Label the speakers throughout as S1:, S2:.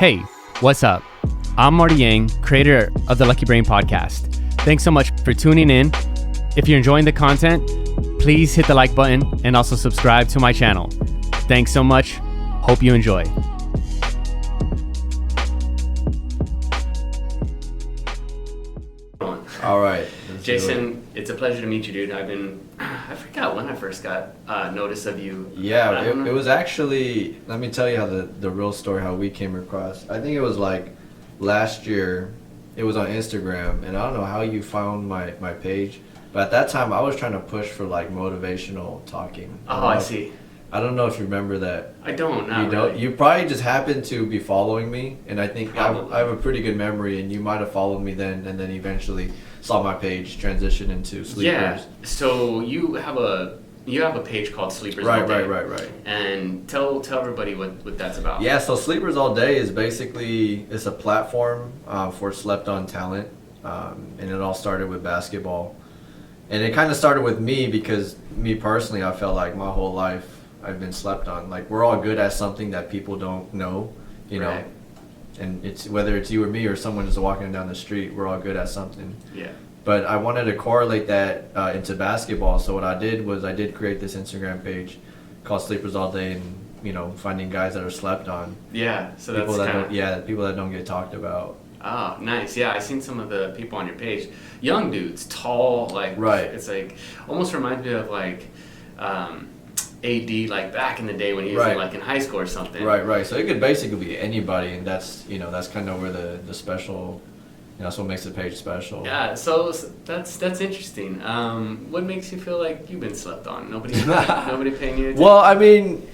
S1: Hey, what's up? I'm Marty Yang, creator of the Lucky Brain podcast. Thanks so much for tuning in. If you're enjoying the content, please hit the like button and also subscribe to my channel. Thanks so much. Hope you enjoy.
S2: All right.
S1: Jason, it's a pleasure to meet you, dude. I forgot when I first got notice of you.
S2: Yeah, it was actually, let me tell you how the real story, how we came across. I think it was like last year, it was on Instagram, and I don't know how you found my page, but at that time I was trying to push for like motivational talking.
S1: Oh, I see.
S2: I don't know if you remember that.
S1: I don't, not
S2: You don't?
S1: really.
S2: You probably just happened to be following me, and I think I
S1: Probably.
S2: have a pretty good memory, and you might have followed me then, and then eventually saw my page transition into Sleepers.
S1: Yeah. So you have a page called SleepersAllDay.
S2: Right.
S1: And tell everybody what that's about.
S2: Yeah, so Sleepers All Day is basically, it's a platform for slept-on talent, and it all started with basketball. And it kind of started with me because me personally, I felt like my whole life I've been slept on. Like, we're all good at something that people don't know, you know.
S1: Right.
S2: And it's whether it's you or me or someone just walking down the street, we're all good at something.
S1: Yeah.
S2: But I wanted to correlate that into basketball. So what I did was I did create this Instagram page called Sleepers All Day, and you know, finding guys that are slept on.
S1: Yeah. So
S2: People
S1: that's
S2: that
S1: kind of
S2: people that don't get talked about.
S1: Oh, nice. Yeah, I've seen some of the people on your page. Young dudes, tall, like
S2: Right.
S1: It's like almost reminds me of like AD, like back in the day when he was
S2: Right.
S1: in high school or something.
S2: Right. So it could basically be anybody, and that's kind of where the special, that's what makes the page special.
S1: Yeah. So that's interesting. What makes you feel like you've been slept on? Nobody paying you attention?
S2: Well, I mean,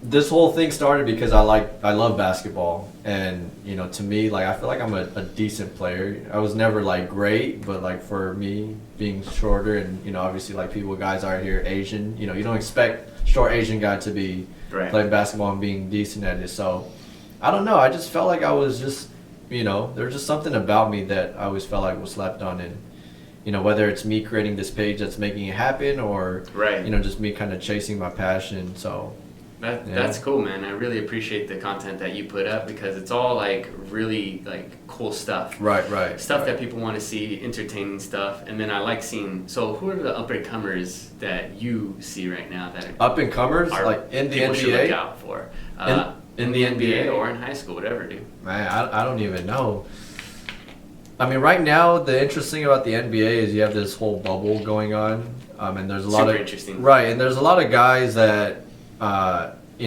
S2: this whole thing started because I love basketball, and to me, like, I feel like I'm a decent player. I was never like great, but like for me being shorter, and obviously like guys out here Asian, you don't expect short Asian guy to be
S1: Right.
S2: playing basketball and being decent at it. So I don't know. I just felt like I was just, there's just something about me that I always felt like was slept on, and whether it's me creating this page that's making it happen, or
S1: Right.
S2: just me kind of chasing my passion. So.
S1: That's cool, man. I really appreciate the content that you put up because it's all like really like cool stuff.
S2: Right.
S1: Stuff that people want to see, entertaining stuff. And then I like seeing, so who are the up and comers that you see right now that
S2: Up and comers, like in the
S1: people should
S2: NBA?
S1: look out for?
S2: In
S1: the
S2: the
S1: NBA
S2: NBA?
S1: or in high school, whatever, dude.
S2: Man, I don't even know. I mean, right now the interesting about the NBA is you have this whole bubble going on, and there's a lot
S1: Super
S2: of
S1: interesting.
S2: Right, and there's a lot of guys that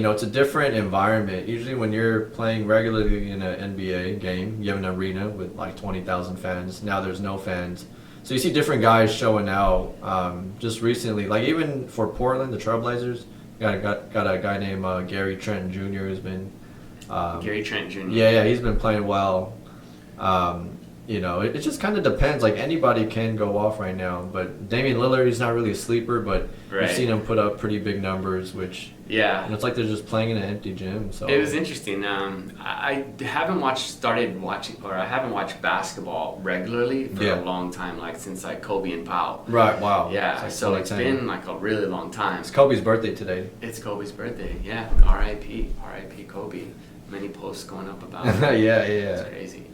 S2: it's a different environment. Usually when you're playing regularly in an NBA game, you have an arena with like 20,000 fans. Now there's no fans. So you see different guys showing out. Just recently, like even for Portland, the Trailblazers, got a guy named Gary Trent Jr. who's been
S1: Gary Trent Jr.
S2: Yeah, he's been playing well. It just kind of depends. Like anybody can go off right now, but Damian Lillard, he's not really a sleeper, but
S1: Right.
S2: you've seen him put up pretty big numbers, which
S1: Yeah.
S2: it's like they're just playing in an empty gym. So
S1: It was interesting. I haven't watched basketball regularly for
S2: Yeah.
S1: a long time, like since like Kobe and Powell.
S2: Right. Wow.
S1: Yeah,
S2: like
S1: so it's
S2: 2010.
S1: been like a really long time.
S2: It's Kobe's birthday today.
S1: It's Kobe's birthday. Yeah, R.I.P. Kobe. Many posts going up about it.
S2: yeah.
S1: It's crazy.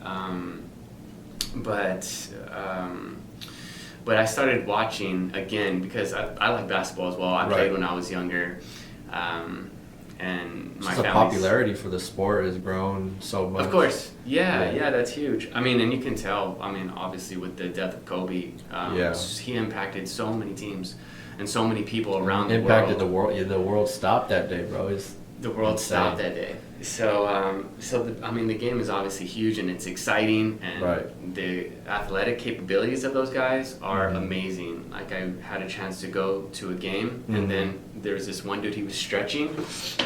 S1: But I started watching again because I like basketball as well. I played
S2: Right.
S1: when I was younger, and my
S2: Just the
S1: family's-
S2: popularity for the sport has grown so much.
S1: Of course,
S2: Yeah.
S1: yeah, that's huge. I mean, and you can tell. I mean, obviously with the death of Kobe,
S2: Yeah.
S1: he impacted so many teams and so many people around the
S2: Impacted
S1: world.
S2: the world. Yeah, the world stopped that day, bro.
S1: The world
S2: insane.
S1: stopped that day. So, the game is obviously huge and it's exciting, and
S2: Right.
S1: the athletic capabilities of those guys are
S2: Mhm.
S1: amazing. Like, I had a chance to go to a game,
S2: Mhm.
S1: and then there was this one dude, he was stretching,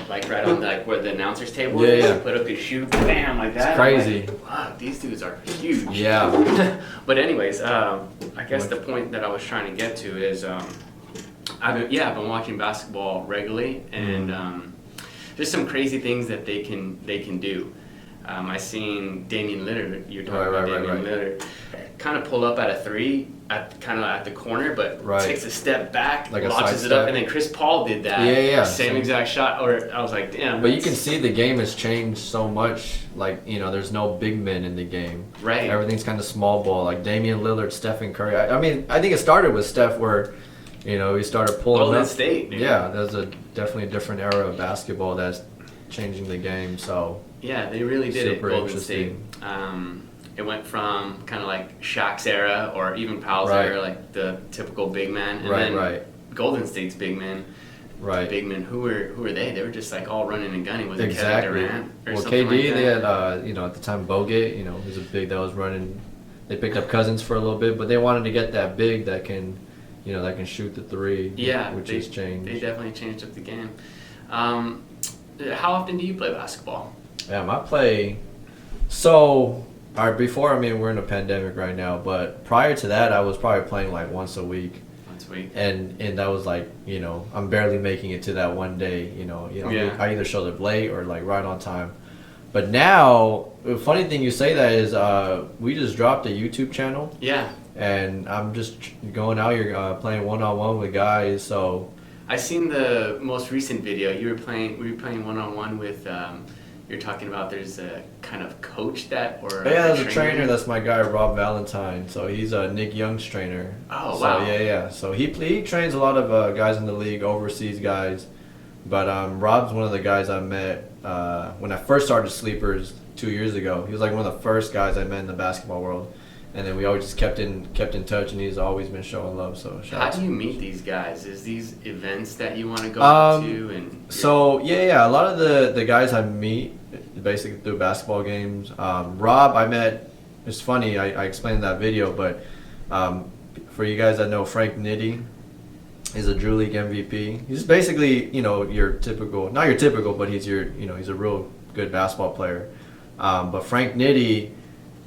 S1: like right on where the announcer's table
S2: Yeah,
S1: is.
S2: yeah.
S1: He put up his shoe, bam, like that.
S2: It's crazy.
S1: I'm like, wow, these dudes are huge.
S2: Yeah.
S1: But anyways, I guess the point that I was trying to get to is, I've been watching basketball regularly, and
S2: Mm-hmm.
S1: there's some crazy things that they can do. I seen Damian Lillard. You're talking
S2: Right,
S1: about
S2: right,
S1: Damian
S2: right.
S1: Lillard. Kind of pull up at a three, kind of at the corner, but
S2: Right.
S1: takes a step back,
S2: Like a
S1: launches
S2: side
S1: it up,
S2: step.
S1: and then Chris Paul did that.
S2: Yeah.
S1: Same exact shot. Or I was like, damn.
S2: But you can see the game has changed so much. Like, there's no big men in the game.
S1: Right.
S2: Everything's kind of small ball. Like Damian Lillard, Stephen Curry. I mean, I think it started with Steph where, he started pulling
S1: Golden
S2: up.
S1: State, dude.
S2: Yeah, there's definitely a different era of basketball that's changing the game. So
S1: Yeah, they really did it.
S2: Super
S1: Golden State.
S2: interesting.
S1: It went from kind of like Shaq's era or even Powell's
S2: Right.
S1: era, like the typical big man, and
S2: Right,
S1: then
S2: right.
S1: Golden State's big men.
S2: Right.
S1: Big men. Who were they? They were just like all running and gunning. Was it
S2: Exactly.
S1: Kevin Durant or
S2: Well,
S1: something
S2: KD,
S1: like that?
S2: they had, at the time, Bogut, he was a big that was running. They picked up Cousins for a little bit, but they wanted to get that big that can, that can shoot the three.
S1: Yeah,
S2: which
S1: they,
S2: has changed.
S1: They definitely changed up the game. How often do you play basketball?
S2: I play. So, all right, before, we're in a pandemic right now, but prior to that, I was probably playing like once a week.
S1: Once a week.
S2: And that was like, I'm barely making it to that one day,
S1: Yeah.
S2: I either showed up late or like right on time. But now, the funny thing you say that is, we just dropped a YouTube channel.
S1: Yeah.
S2: And I'm just going out here playing one-on-one with guys, so.
S1: I seen the most recent video. We were playing one-on-one with, you're talking about there's a kind of coach that, or
S2: Yeah, there's a trainer. That's my guy, Rob Valentine. So he's Nick Young's trainer.
S1: Oh,
S2: so,
S1: wow.
S2: Yeah. So he trains a lot of guys in the league, overseas guys. But Rob's one of the guys I met when I first started Sleepers 2 years ago. He was like one of the first guys I met in the basketball world. And then we always just kept in touch, and he's always been showing love. So
S1: how do you meet these guys? Is these events that you want to go to? And
S2: so yeah, a lot of the guys I meet basically through basketball games. Rob, I met. It's funny. I explained in that video, but for you guys that know, Frank Nitti is a Drew League MVP. He's basically your typical, not your typical, but he's he's a real good basketball player. But Frank Nitti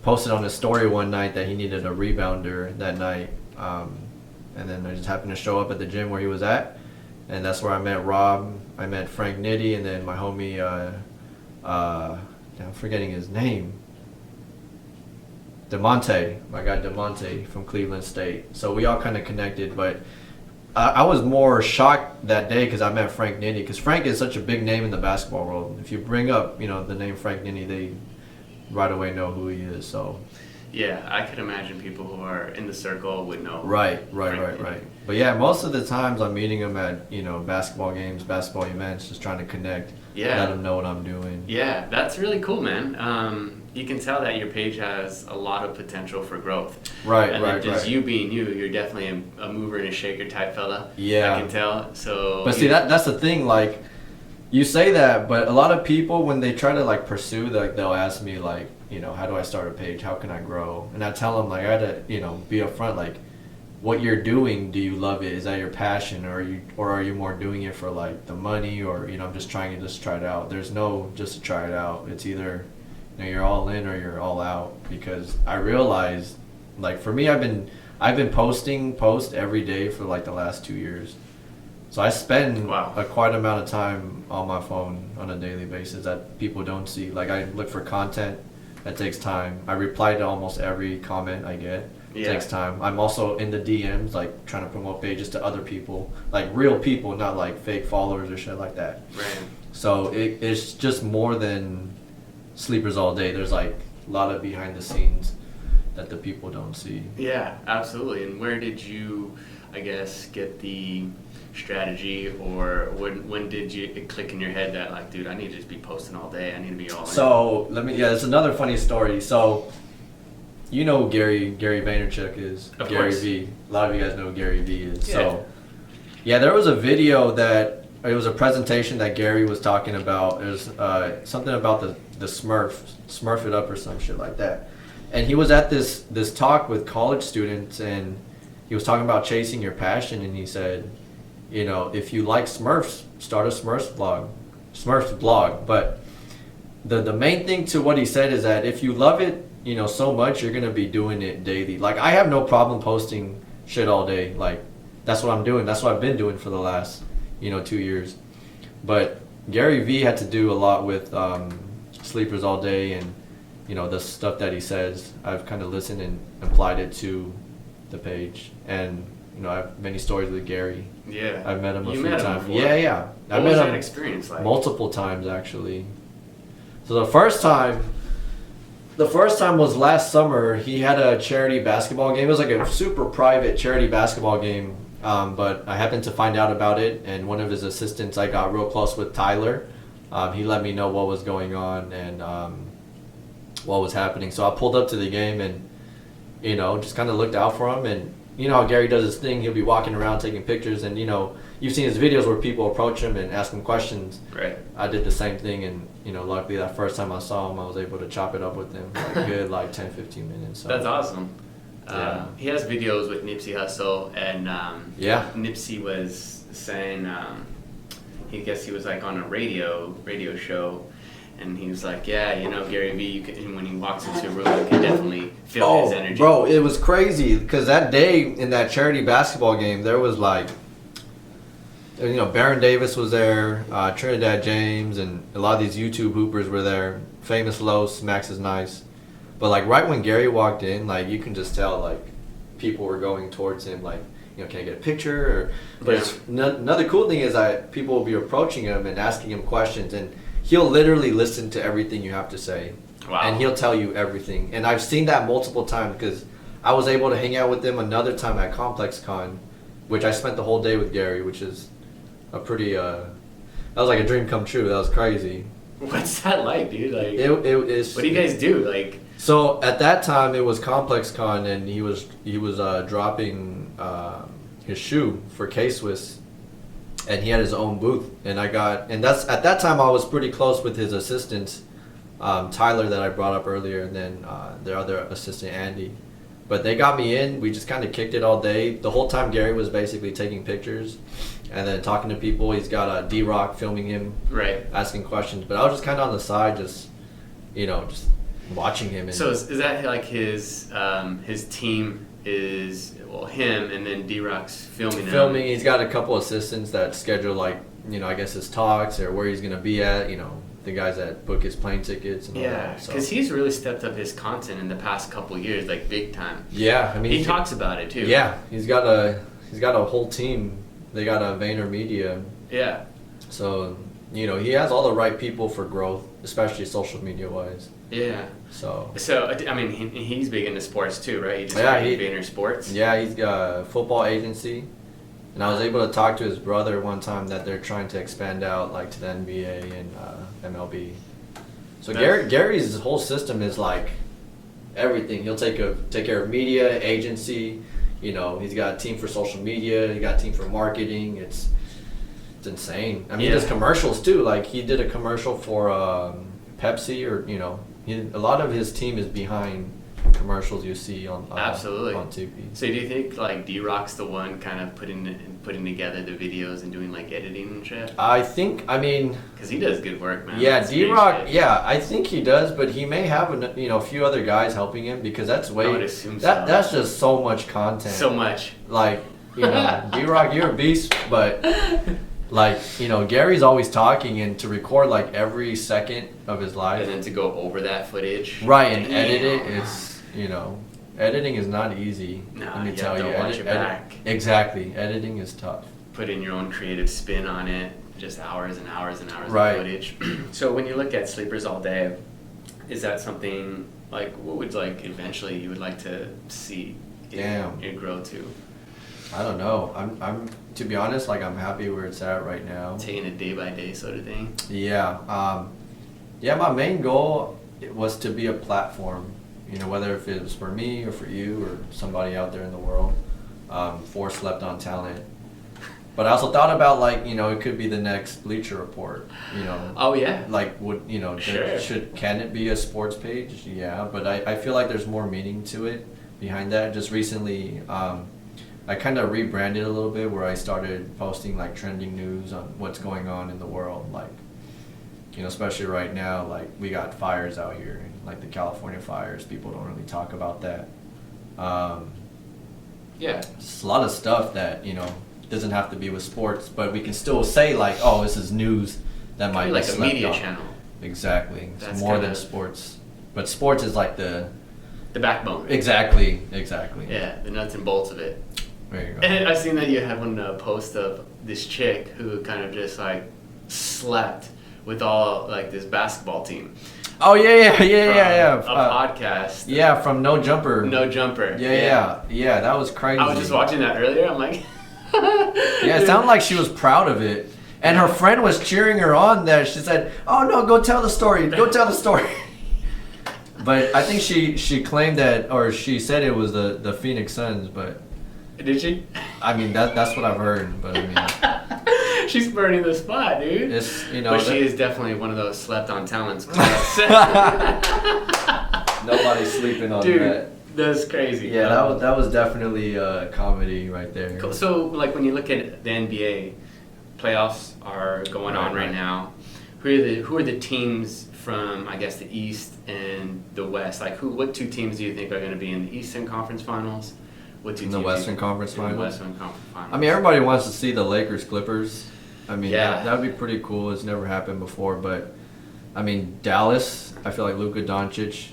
S2: posted on his story one night that he needed a rebounder that night, and then I just happened to show up at the gym where he was at, and that's where I met Rob. I met Frank Nitti, and then my homie, I'm forgetting his name, DeMonte, my guy DeMonte from Cleveland State. So we all kind of connected, but I was more shocked that day because I met Frank Nitti, because Frank is such a big name in the basketball world. If you bring up, the name Frank Nitti, they right away know who he is. So
S1: yeah, I could imagine people who are in the circle would know.
S2: Right. But yeah, most of the times I'm meeting them at basketball games, basketball events, just trying to connect.
S1: Yeah.
S2: Let them know what I'm doing.
S1: Yeah, that's really cool, man. You can tell that your page has a lot of potential for growth.
S2: Right.
S1: Just you being you're definitely a mover and a shaker type fella.
S2: Yeah.
S1: I can tell. So.
S2: But see, that's the thing. Like, you say that, but a lot of people, when they try to like pursue, they'll ask me like, how do I start a page? How can I grow? And I tell them like, I gotta, be upfront. Like, what you're doing, do you love it? Is that your passion, or are you more doing it for like the money, or I'm just trying to try it out? There's no just to try it out. It's either you're all in or you're all out. Because I realized, like for me, I've been posting every day for like the last 2 years. So I spend a quite amount of time on my phone on a daily basis that people don't see. Like, I look for content. That takes time. I reply to almost every comment I get. It takes time. I'm also in the DMs, like trying to promote pages to other people, like real people, not like fake followers or shit like that.
S1: Right.
S2: So it's just more than Sleepers All Day. There's like a lot of behind the scenes that the people don't see.
S1: Yeah, absolutely. And where did you, I guess, get the strategy, or when did it click in your head that like, dude, I need to just be posting all day, I need to be all in?
S2: So it's another funny story. So who Gary Vaynerchuk is.
S1: Of
S2: Gary
S1: course.
S2: V. A lot of you guys know who Gary V is.
S1: Yeah.
S2: So there was a video it was a presentation that Gary was talking about. It was something about the Smurf it up or some shit like that. And he was at this talk with college students, and he was talking about chasing your passion, and he said, if you like Smurfs, start a Smurfs blog. But the main thing to what he said is that if you love it, so much, you're gonna be doing it daily. Like, I have no problem posting shit all day. Like, that's what I'm doing. That's what I've been doing for the last 2 years. But Gary V had to do a lot with Sleepers All Day and, you know, the stuff that he says, I've kind of listened and applied it to the page. And, you know, I have many stories with Gary.
S3: Yeah.
S2: I've met him a
S3: You
S2: few
S3: met him
S2: times.
S3: before?
S2: Yeah.
S3: What was that experience like?
S2: Multiple times, actually. So the first time was last summer. He had a charity basketball game. It was like a super private charity basketball game. But I happened to find out about it, and one of his assistants, I got real close with Tyler. He let me know what was going on and what was happening. So I pulled up to the game and, you know, just kind of looked out for him. And you know how Gary does his thing. He'll be walking around taking pictures, and, you know, you've seen his videos where people approach him and ask him questions.
S3: Right.
S2: I did the same thing, and, you know, luckily that first time I saw him, I was able to chop it up with him for a good, 10, 15 minutes. So.
S3: That's awesome.
S2: Yeah.
S3: He has videos with Nipsey Hussle, and
S2: Yeah.
S3: Nipsey was saying, he was like on a radio show, and he was like, yeah, you know, Gary Vee, when he walks into a room, you can definitely feel his energy.
S2: Bro, it was crazy, because that day in that charity basketball game, there was you know, Baron Davis was there, Trinidad James, and a lot of these YouTube hoopers were there. Famous Los, Max is Nice. But right when Gary walked in, you can just tell people were going towards him, you know, can I get a picture? But another cool thing is people will be approaching him and asking him questions, and he'll literally listen to everything you have to say.
S3: Wow.
S2: And he'll tell you everything. And I've seen that multiple times, because I was able to hang out with him another time at Complex Con, which I spent the whole day with Gary, which is a pretty that was like a dream come true. That was crazy.
S3: What's that like, dude?
S2: It is.
S3: What do you guys do?
S2: So at that time it was Complex Con, and he was dropping his shoe for K-Swiss, and he had his own booth, and that's at that time I was pretty close with his assistants, Tyler that I brought up earlier, and then their other assistant Andy. But they got me in. We just kind of kicked it all day. The whole time Gary was basically taking pictures and then talking to people. He's got D-Rock filming him,
S3: Right.
S2: asking questions. But I was just kind of on the side, just watching him. And
S3: So is that his team is him, and then D-Rock's filming him?
S2: He's got a couple assistants that schedule I guess his talks or where he's gonna be at. The guys that book his plane tickets. And all
S3: Yeah,
S2: that, so.
S3: because he's really stepped up his content in the past couple years, big time.
S2: Yeah, I mean
S3: he talks about it too.
S2: Yeah, he's got a whole team. They got a Vaynermedia.
S3: Yeah.
S2: So he has all the right people for growth, especially social media wise.
S3: Yeah.
S2: So
S3: I mean, he's big into sports too, right? He just Vayner Sports.
S2: Yeah, he's got a football agency, and I was able to talk to his brother one time that they're trying to expand out to the NBA and MLB. So
S3: Nice.
S2: Gary's whole system is everything. He'll take care of media, agency. He's got a team for social media. He got a team for marketing. It's insane. I mean, he does commercials too. He did a commercial for Pepsi, or a lot of his team is behind commercials you see on
S3: Absolutely
S2: on TV.
S3: So do you think D-Rock's the one kind of putting together the videos and doing editing and shit?
S2: I mean,
S3: because he does good work, man.
S2: Yeah,
S3: That's
S2: D-Rock.
S3: great shit.
S2: Yeah, I think he does, but he may have a few other guys helping him, because that's
S3: I would assume so.
S2: that's just so much content.
S3: So much.
S2: D-Rock, you're a beast, but Gary's always talking, and to record every second of his life,
S3: And then to go over that footage.
S2: right, and edit it, it's editing is not easy.
S3: No,
S2: let me
S3: you
S2: tell
S3: have to
S2: you.
S3: watch it back.
S2: Exactly, editing is tough.
S3: Put in your own creative spin on it. Just hours and hours and hours
S2: Right.
S3: of footage. So when you look at Sleepers All Day, is that something what would eventually you would like to see it grow to?
S2: I don't know. I'm to be honest, I'm happy where it's at right now.
S3: Taking it day by day sort of thing.
S2: Yeah. My main goal was to be a platform. Whether if it was for me or for you or somebody out there in the world, for Slept On Talent. But I also thought about it could be the next Bleacher Report.
S3: Oh yeah.
S2: Sure. Can it be a sports page? Yeah, but I feel like there's more meaning to it behind that. Just recently, I kind of rebranded a little bit, where I started posting trending news on what's going on in the world, especially right now, we got fires out here, the California fires. People don't really talk about that.
S3: Yeah.
S2: Just a lot of stuff that doesn't have to be with sports, but we can still say oh, this is news that might be
S3: a
S2: slept
S3: media
S2: on.
S3: channel.
S2: Exactly. It's
S3: That's
S2: more
S3: kinda-
S2: than sports. But sports is like the
S3: backbone.
S2: exactly.
S3: Yeah, the nuts and bolts of it.
S2: There you go.
S3: And I've seen that you had one post of this chick who kind of just like slept with all like this basketball team.
S2: Oh yeah.
S3: A podcast.
S2: Yeah, from No Jumper.
S3: No Jumper.
S2: Yeah. That was crazy.
S3: I was just watching that earlier. I'm like,
S2: Yeah, it sounded like she was proud of it. And her friend was cheering her on there. She said, "Oh no, go tell the story. Go tell the story." But I think she claimed that, or she said it was the Phoenix Suns, but
S3: did she?
S2: I mean that's what I've heard. But I mean,
S3: She's burning the spot, dude.
S2: it's
S3: But she is definitely one of those slept-on talents.
S2: nobody's sleeping on
S3: Dude,
S2: that.
S3: that's crazy.
S2: Yeah, that was definitely a comedy right there.
S3: Cool. So, like, when you look at the NBA, playoffs are going on right now. Who are the teams from, I guess, the East and the West? Like, what two teams do you think are going to be in the Eastern Conference Finals? What two
S2: In
S3: teams
S2: the
S3: do you
S2: Western
S3: think-
S2: Conference
S3: in the
S2: Finals?
S3: Western Conference Finals.
S2: I mean, everybody wants to see the Lakers Clippers. I mean,
S3: Yeah.
S2: that would be pretty cool. It's never happened before, but I mean, Dallas. I feel like Luka Doncic,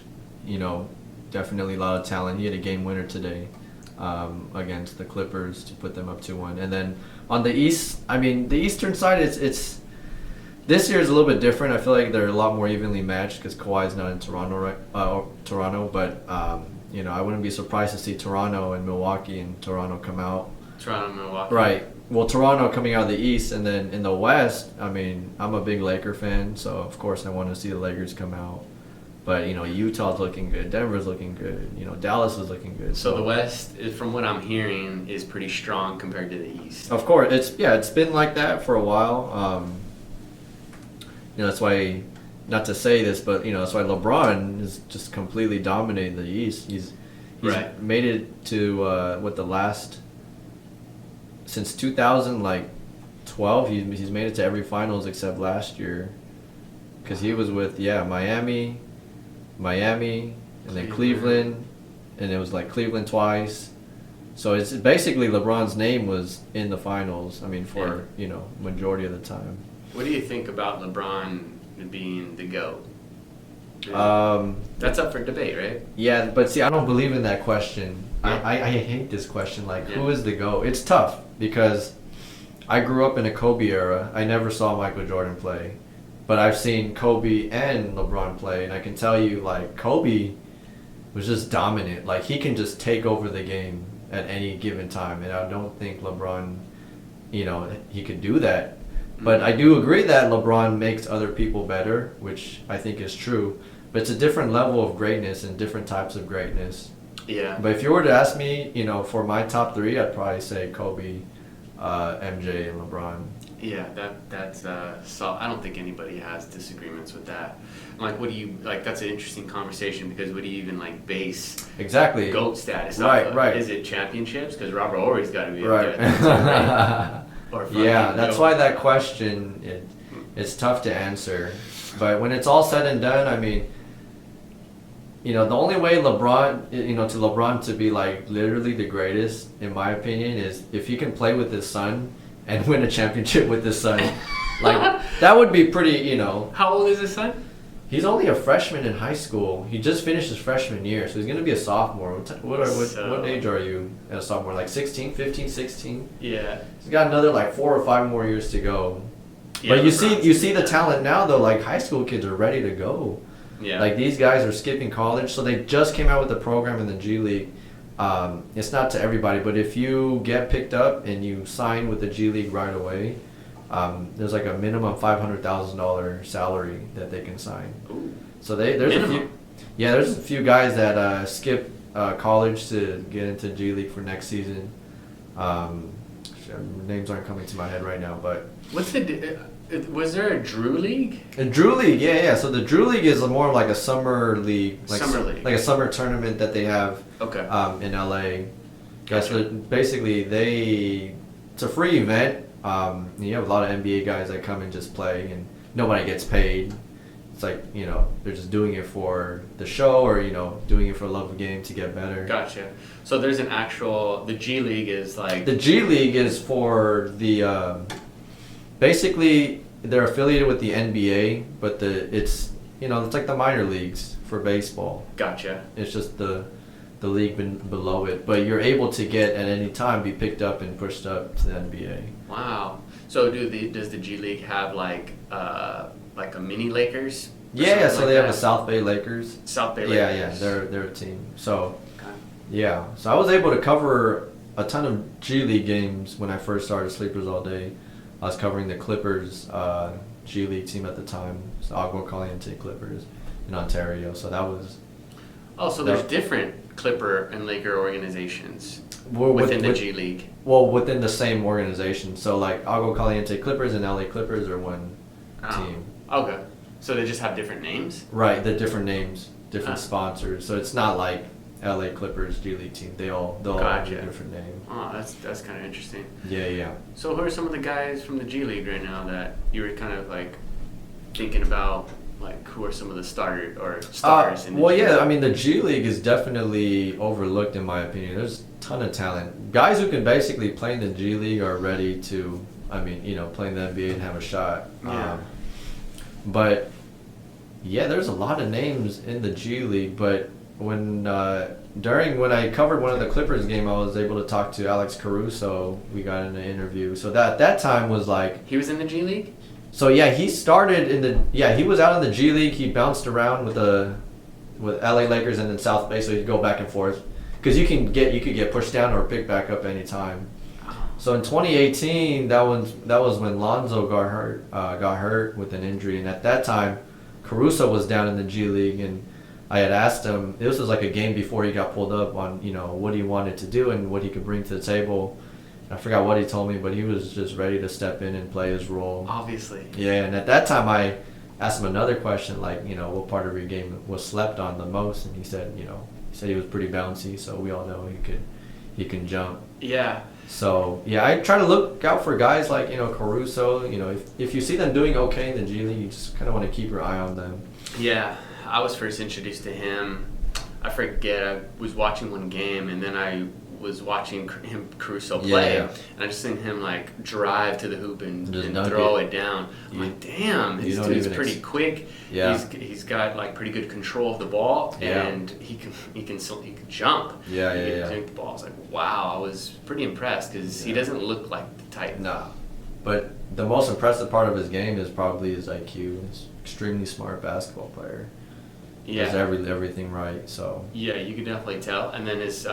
S2: definitely a lot of talent. He had a game winner today against the Clippers to put them up 2-1. And then on the East, I mean, the Eastern side, it's this year is a little bit different. I feel like they're a lot more evenly matched because Kawhi's not in Toronto, right? But I wouldn't be surprised to see Toronto and Milwaukee and Toronto come out.
S3: Toronto, Milwaukee.
S2: Right. Well, Toronto coming out of the East, and then in the West, I mean, I'm a big Laker fan, so of course I want to see the Lakers come out. But Utah's looking good, Denver's looking good, Dallas is looking good.
S3: So the West, from what I'm hearing, is pretty strong compared to the East.
S2: Of course, it's been like that for a while. That's why, not to say this, but that's why LeBron is just completely dominating the East. He's
S3: Right.
S2: made it to since 2012 he's made it to every finals except last year, because he was with Miami, and then Cleveland, and it was like Cleveland twice. So it's basically LeBron's name was in the finals. I mean, for majority of the time.
S3: What do you think about LeBron being the GOAT? That's up for debate, right?
S2: Yeah, but see, I don't believe in that question. I hate this question. Like, who is the GOAT? It's tough because I grew up in a Kobe era. I never saw Michael Jordan play, but I've seen Kobe and LeBron play, and I can tell you, like, Kobe was just dominant. Like, he can just take over the game at any given time, and I don't think LeBron, he could do that. But I do agree that LeBron makes other people better, which I think is true. But it's a different level of greatness and different types of greatness.
S3: Yeah.
S2: But if you were to ask me, for my top three, I'd probably say Kobe, MJ, and LeBron.
S3: Yeah, that's so I don't think anybody has disagreements with that. Like, what do you like? That's an interesting conversation because what do you even like base
S2: Exactly.
S3: GOAT status?
S2: Right,
S3: off of?
S2: right.
S3: Is it championships? Because Robert Horry's got to be
S2: Right.
S3: up there. Or
S2: Yeah,
S3: fucking
S2: that's
S3: GOAT.
S2: why that question, it's tough to answer. But when it's all said and done, I mean, the only way LeBron, to LeBron to be like literally the greatest, in my opinion, is if he can play with his son and win a championship with his son. Like, that would be pretty,
S3: How old is his son?
S2: He's only a freshman in high school. He just finished his freshman year, so he's going to be a sophomore. What age are you as a sophomore? Like 16, 15, 16?
S3: Yeah.
S2: He's got another like 4 or 5 more years to go.
S3: Yeah,
S2: But you
S3: LeBron's
S2: see the talent now though. Like, high school kids are ready to go.
S3: Yeah.
S2: Like, these guys are skipping college, so they just came out with the program in the G League. It's not to everybody, but if you get picked up and you sign with the G League right away, there's like a minimum $500,000 salary that they can sign.
S3: Ooh.
S2: So there's
S3: Minimum.
S2: a few guys that skip college to get into G League for next season. Names aren't coming to my head right now, but
S3: What's was there a Drew League?
S2: a Drew League, yeah. So the Drew League is more like a summer league,
S3: Summer league.
S2: like a summer tournament that they have
S3: Okay.
S2: in LA.
S3: Gotcha.
S2: So basically, it's a free event. You have a lot of NBA guys that come and just play, and nobody gets paid. It's like, they're just doing it for the show, or doing it for love of the game to get better.
S3: Gotcha. So there's an actual the G League is like
S2: The G League is for the basically they're affiliated with the NBA, but it's like the minor leagues for baseball.
S3: Gotcha.
S2: It's just the league below it, but you're able to get at any time be picked up and pushed up to the NBA.
S3: Wow. So does the G League have like a mini Lakers?
S2: Yeah, so
S3: like
S2: they have
S3: that?
S2: the South Bay Lakers.
S3: South Bay Lakers.
S2: Yeah, they're a team. So
S3: Okay.
S2: yeah, so I was able to cover a ton of G League games when I first started Sleepers All Day. I was covering the Clippers G League team at the time, so Agua Caliente Clippers in Ontario. So that was.
S3: Oh, so there's different Clipper and Laker organizations within the G League.
S2: Well, within the same organization. So like Agua Caliente Clippers and LA Clippers are one team.
S3: Okay. So they just have different names?
S2: Right, they're different names, different sponsors. So it's not like LA Clippers G League team. They'll all have a different name.
S3: Oh, that's kind of interesting.
S2: Yeah.
S3: So who are some of the guys from the G League right now that you were kind of like thinking about? Like, who are some of the stars in the G League?
S2: Yeah, I mean, the G League is definitely overlooked in my opinion. There's a ton of talent. Guys who can basically play in the G League are ready to, play in the NBA and have a shot.
S3: Yeah.
S2: But, yeah, there's a lot of names in the G League. But when I covered one of the Clippers game, I was able to talk to Alex Caruso. We got in an interview. So that time was like...
S3: He was in the G League?
S2: So yeah, he started he was out in the G League. He bounced around with LA Lakers and then South Bay, so he'd go back and forth. Because you could get pushed down or picked back up anytime. So in 2018, that was when Lonzo got hurt with an injury, and at that time, Caruso was down in the G League, and I had asked him. This was like a game before he got pulled up on what he wanted to do and what he could bring to the table. I forgot what he told me, but he was just ready to step in and play his role.
S3: Obviously.
S2: Yeah, and at that time I asked him another question, like, what part of your game was slept on the most, and he said he was pretty bouncy, so we all know he can jump.
S3: Yeah.
S2: So yeah, I try to look out for guys like Caruso. If you see them doing okay in the G League, you just kind of want to keep your eye on them.
S3: Yeah, I was first introduced to him. I forget. I was watching one game, and then I was watching Caruso play, and I just seen him like drive to the hoop and throw it down. I'm like, damn, this dude's pretty quick.
S2: Yeah.
S3: He's got like pretty good control of the ball, and he can jump. He can take the ball. I was like, wow, I was pretty impressed because he doesn't look like the type.
S2: Nah, but the most impressive part of his game is probably his IQ. He's an extremely smart basketball player.
S3: Yeah,
S2: does everything right. So
S3: yeah, you can definitely tell. And then his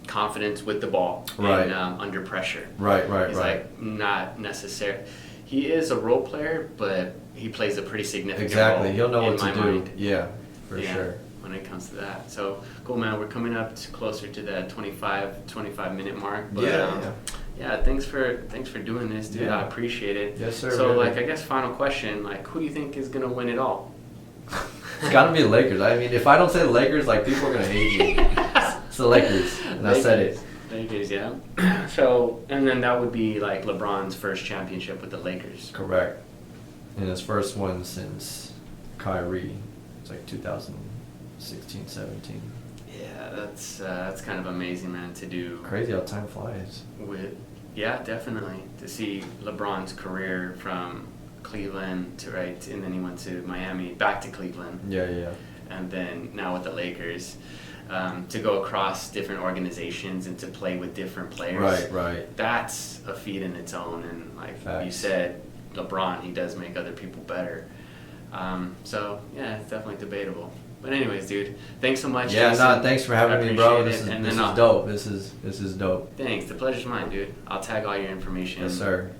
S3: confidence with the ball and under pressure.
S2: Right.
S3: He's like not necessary. He is a role player, but he plays a pretty significant role.
S2: He'll know what to do.
S3: Mind.
S2: Yeah, for sure.
S3: When it comes to that. So cool, man. We're coming up closer to that 25-minute mark. But, yeah. Thanks for doing this, dude.
S2: Yeah.
S3: I appreciate it.
S2: Yes, sir.
S3: So
S2: man.
S3: I guess final question, who do you think is gonna win it all?
S2: It's gotta be the Lakers. I mean, if I don't say the Lakers, people are gonna hate me. It's the Lakers, and I said it.
S3: Lakers, yeah. So, and then that would be like LeBron's first championship with the Lakers.
S2: Correct. And his first one since Kyrie. It's like 2016, 17.
S3: Yeah, that's kind of amazing, man, to do.
S2: Crazy how time flies.
S3: Yeah, definitely. To see LeBron's career from Cleveland and then he went to Miami, back to Cleveland.
S2: Yeah.
S3: And then now with the Lakers, to go across different organizations and to play with different players.
S2: Right.
S3: That's a feat in its own, and like you said, LeBron, he does make other people better. So yeah, it's definitely debatable. But anyways, dude, thanks so much.
S2: Yeah,
S3: Jason.
S2: Thanks for having me, bro. This is dope. This is dope.
S3: Thanks. The pleasure's mine, dude. I'll tag all your information.
S2: Yes, sir.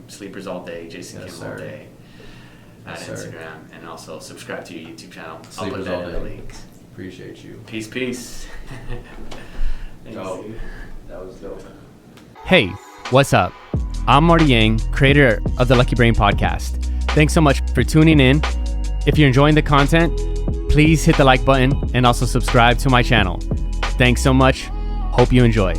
S3: Sleepers All Day, Jason Kim All Day at
S2: Instagram,
S3: and also subscribe to your YouTube channel.
S2: Sleepers
S3: I'll put that
S2: All
S3: in the
S2: Day.
S3: links.
S2: Appreciate you.
S3: Peace. Thanks,
S2: dope.
S3: dude.
S2: That was dope.
S1: Hey, what's up? I'm Marty Yang, creator of the Lucky Brain podcast. Thanks so much for tuning in. If you're enjoying the content, please hit the like button and also subscribe to my channel. Thanks so much. Hope you enjoy.